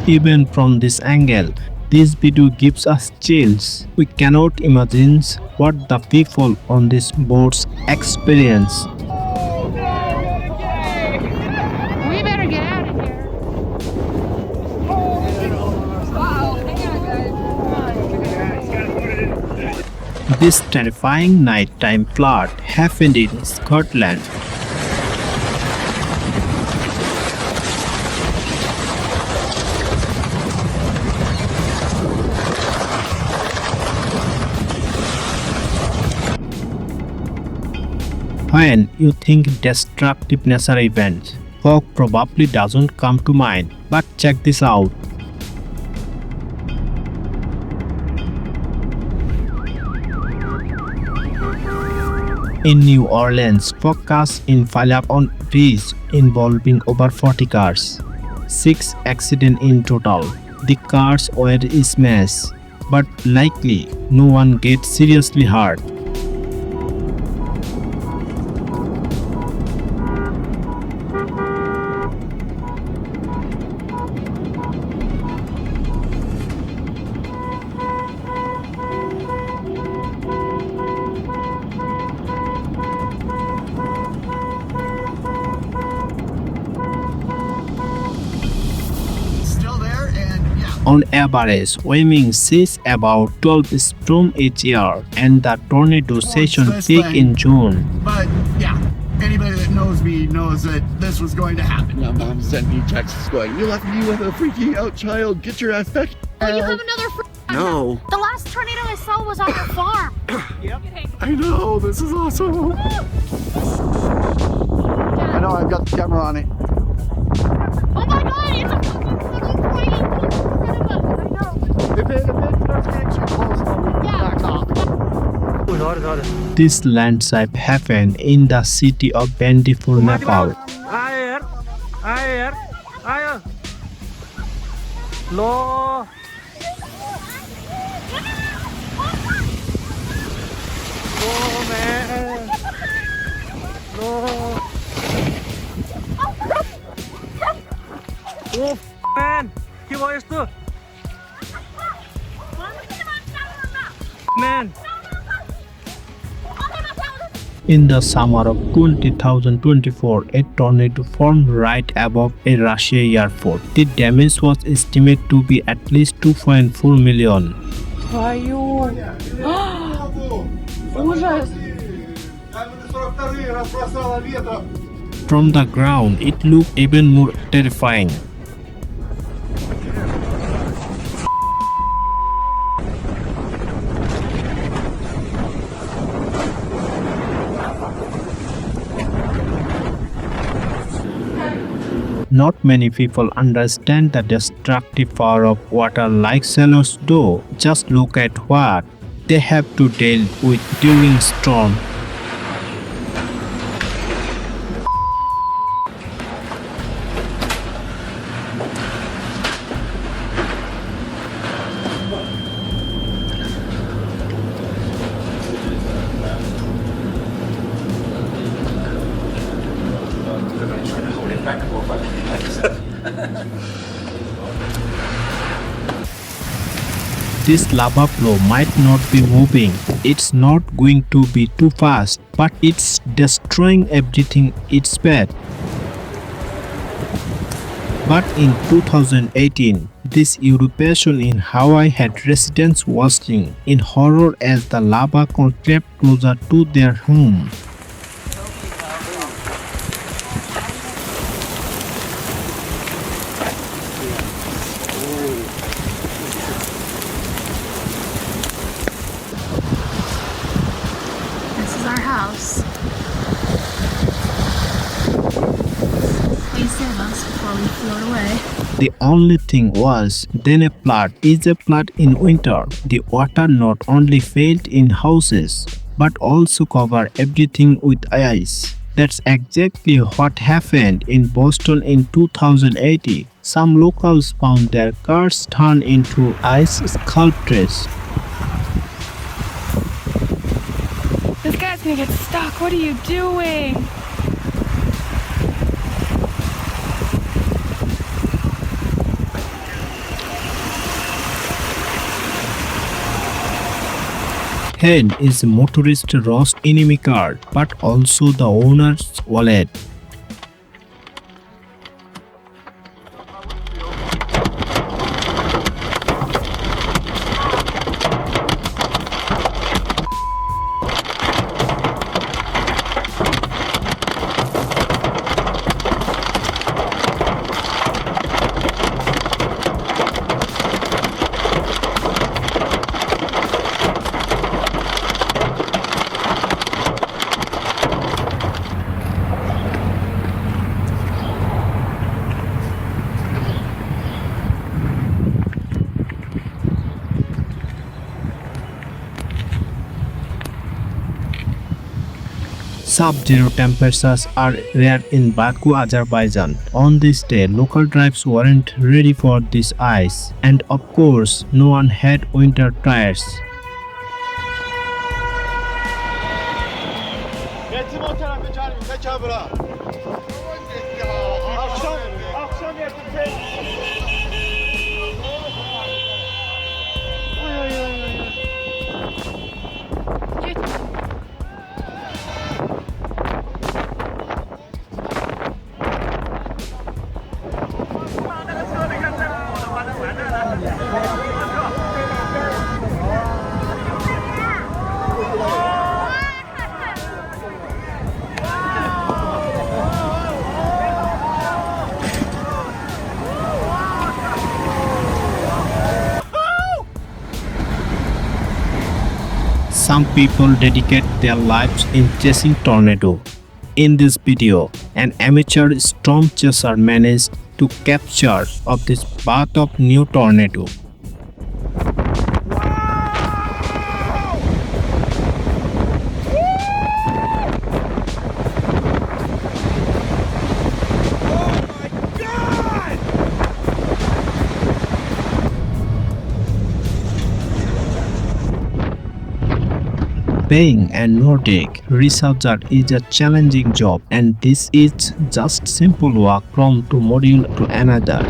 Even from this angle, this video gives us chills. We cannot imagine what the people on these boats experience. We better get out of here. This terrifying nighttime flood happened in Scotland. When you think destructive nature events, fog probably doesn't come to mind, but check this out. In New Orleans, fog casts in pile up on bridge involving over 40 cars. 6 accidents in total. The cars were smashed, but likely no one gets seriously hurt. On average, Wyoming sees about 12 storms each year, and the tornado season peak in June. But yeah, anybody that knows me knows that this was going to happen. My mom sent me texts going, "You left me with a freaking out child. Get your ass back." Oh, you have another No. The last tornado I saw was on your farm. Yep. I know, this is awesome. I know, I've got the camera on it. Oh my god, it's a fucking little train in front of us. I know. If it starts getting too close, then we can back off. This landslide happened in the city of Bandipur, Nepal. Air, low. Oh man, no. Oh man, क्या हुआ इसको? Man. In the summer of 2024, a tornado formed right above a Russian airport. The damage was estimated to be at least 2.4 million. Ужас. From the ground, it looked even more terrifying. Not many people understand the destructive power of water like sailors do. Just look at what they have to deal with during storm. This lava flow might not be moving, it's not going to be too fast, but it's destroying everything its path. But in 2018, this eruption in Hawaii had residents watching in horror as the lava crept closer to their home. This is our house. Please save us before we float away. The only thing was, then a flood is a flood in winter. The water not only filled in houses, but also covered everything with ice. That's exactly what happened in Boston in 2018. Some locals found their cars turned into ice sculptures. This guy's gonna get stuck. What are you doing? Hail is a motorist's worst enemy card, but also the owner's wallet. Sub-zero temperatures are rare in Baku, Azerbaijan. On this day, local tribes weren't ready for this ice, and of course, no one had winter tires. Some people dedicate their lives in chasing tornado. In this video, an amateur storm chaser managed to capture of this path of new tornado. Being a Nordic researcher is a challenging job, and this is just simple walk from one module to another.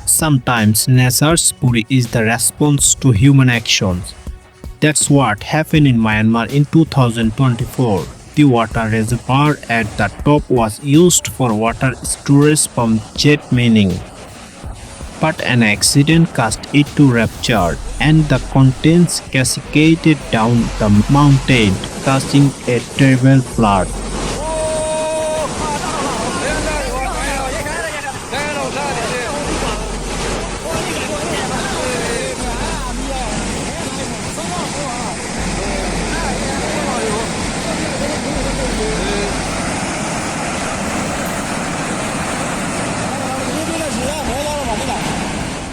Sometimes nature's fury is the response to human actions. That's what happened in Myanmar in 2024. The water reservoir at the top was used for water storage from jet mining. But an accident caused it to rupture, and the contents cascaded down the mountain, causing a terrible flood.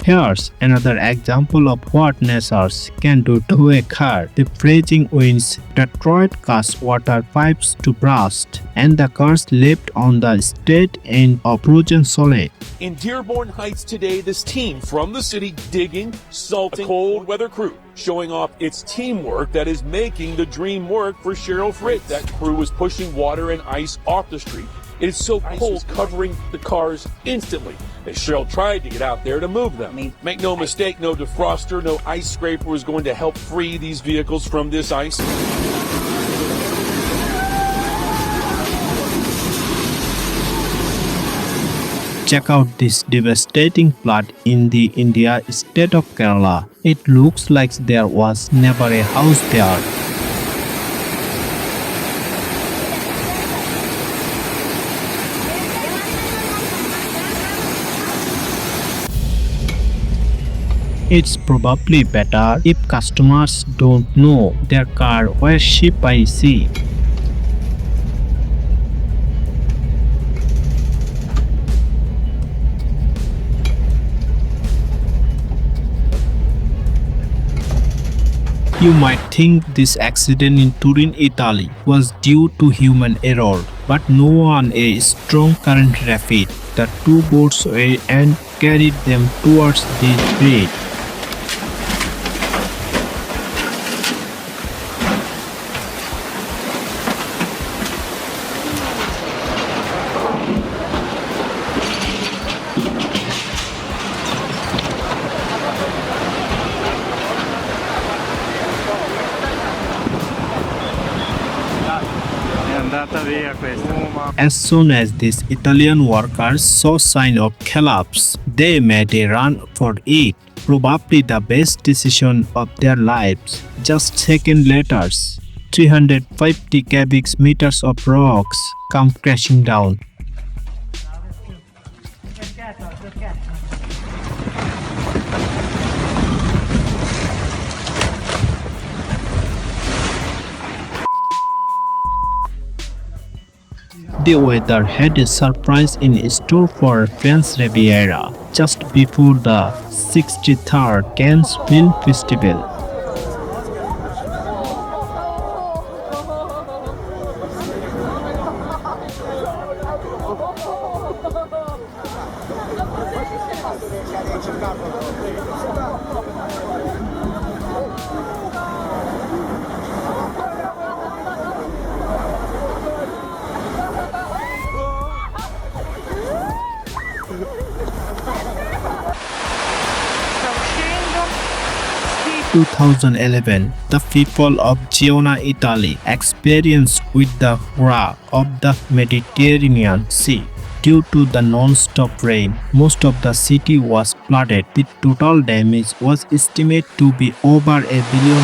Here's another example of what nature can do to a car. The freezing winds destroyed cars water pipes to burst, and the cars left on the straight end of frozen solid. In Dearborn Heights today, this team from the city digging, salting, a cold weather crew showing off its teamwork that is making the dream work for Cheryl Fritz. That crew was pushing water and ice off the street. It is so cold, covering the cars instantly. And Cheryl tried to get out there to move them. Make no mistake, no defroster, no ice scraper was going to help free these vehicles from this ice. Check out this devastating flood in the India state of Kerala. It looks like there was never a house there. It's probably better if customers don't know their car were shipped by sea. You might think this accident in Turin, Italy was due to human error, but no on a strong current rapid. The two boats were and carried them towards the bridge. È andata via questa. As soon as these Italian workers saw sign of collapse, they made a run for it. Probably the best decision of their lives. Just second later, 350 cubic meters of rocks come crashing down. The weather had a surprise in store for French Riviera just before the 63rd Cannes Film Festival. In 2011, the people of Genoa, Italy experienced with the horror of the Mediterranean Sea. Due to the non-stop rain, most of the city was flooded. The total damage was estimated to be over $1 billion.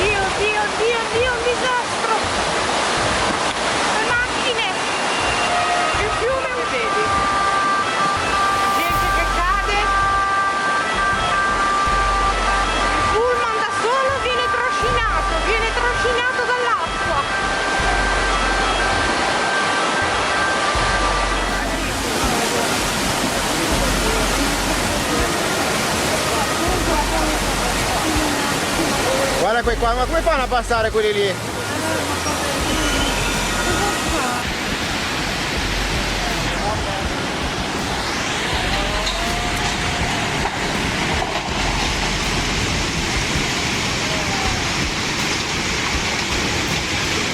Oddio, oddio, oddio, oddio, un disastro! Le macchine! Il fiume, vedi? Gente che cade. Il pullman da solo viene trascinato dall'acqua. 'Guarda qua, ma come fanno a passare quelli lì?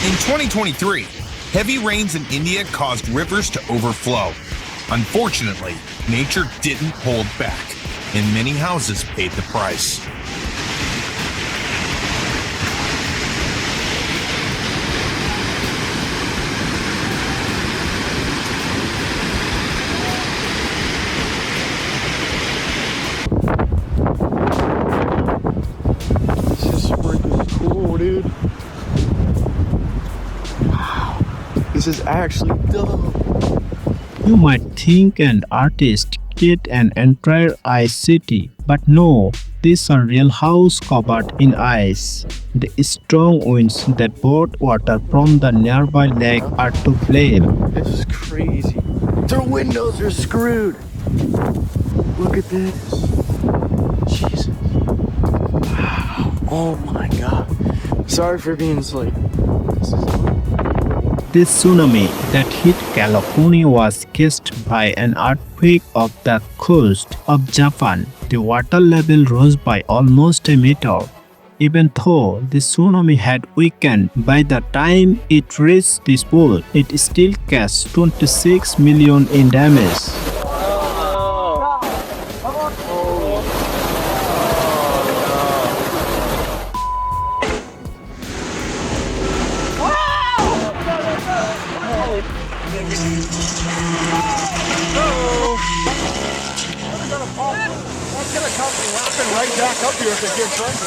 In 2023, heavy rains in India caused rivers to overflow. Unfortunately, nature didn't hold back, and many houses paid the price. This is freaking cool, dude. Wow. This is actually dope. You might think an artist created an entire ice city, but no, these are real houses covered in ice. The strong winds that brought water from the nearby lake are to blame. This is crazy. Their windows are screwed. Look at this. Jesus. Wow. Oh my god. Sorry for being late. This tsunami that hit California was caused by an earthquake off the coast of Japan. The water level rose by almost a meter. Even though the tsunami had weakened by the time it reached this pole, it still caused 26 million in damage. That's gonna come laughing right back up here if it gets right.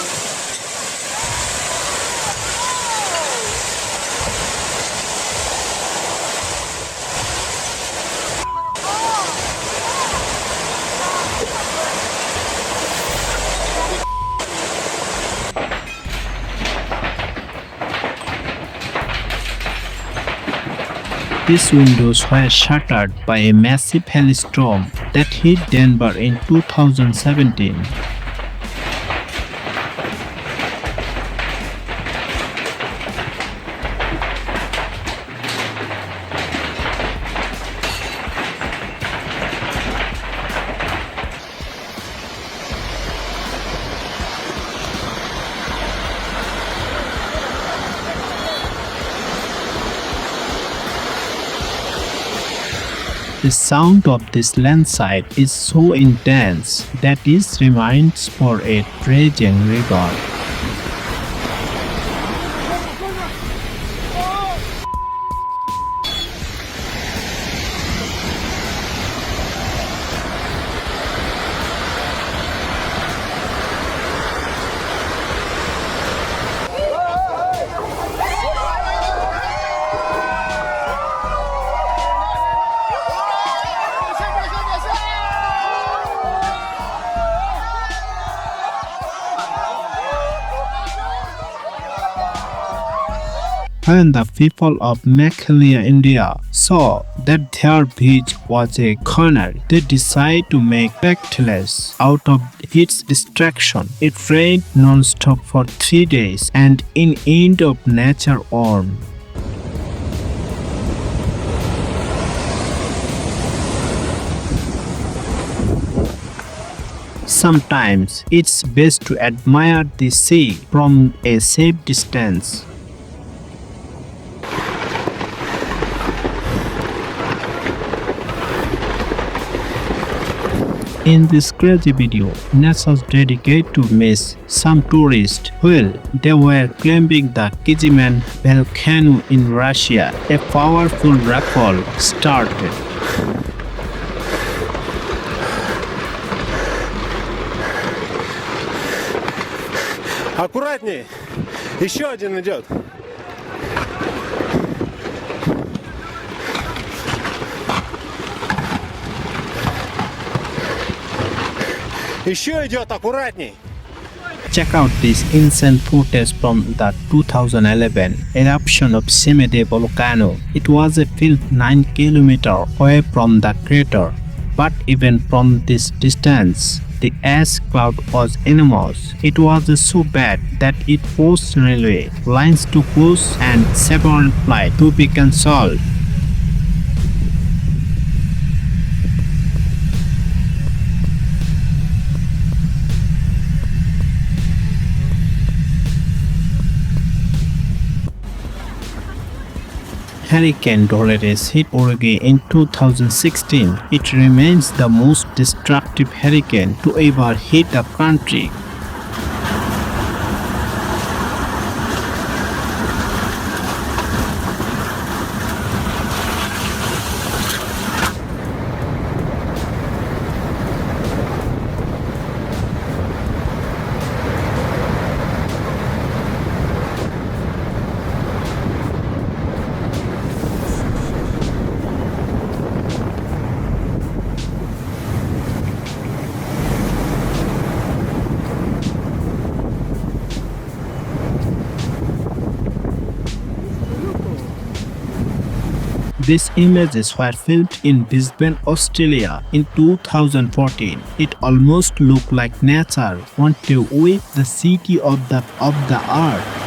These windows were shattered by a massive hailstorm that hit Denver in 2017. The sound of this landslide is so intense that it reminds for a raging river. When the people of Meghalaya, India saw that their beach was a corner, they decided to make spectacles out of its destruction. It rained non-stop for 3 days and in end of nature warm. Sometimes it's best to admire the sea from a safe distance. In this crazy video, NASA's dedicated to miss some tourists while they were climbing the Kiziman volcano in Russia. A powerful rockfall started. Аккуратнее! Еще один идет! Еще идет, аккуратней! Check out this insane footage from the 2011 eruption of Semede volcano. It was a field 9 km away from the crater, but even from this distance, the ash cloud was enormous. It was so bad that it forced railway lines to close and several flights to be cancelled. Hurricane Dolores hit Uruguay in 2016. It remains the most destructive hurricane to ever hit the country. These images were filmed in Brisbane, Australia in 2014. It almost looked like nature wanted to wake the city of the earth.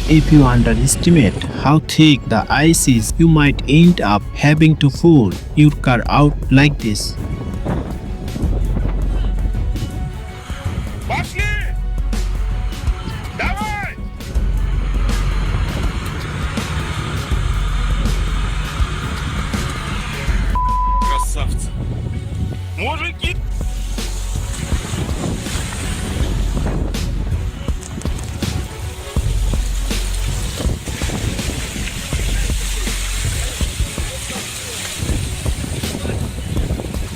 If you underestimate how thick the ice is, you might end up having to pull your car out like this.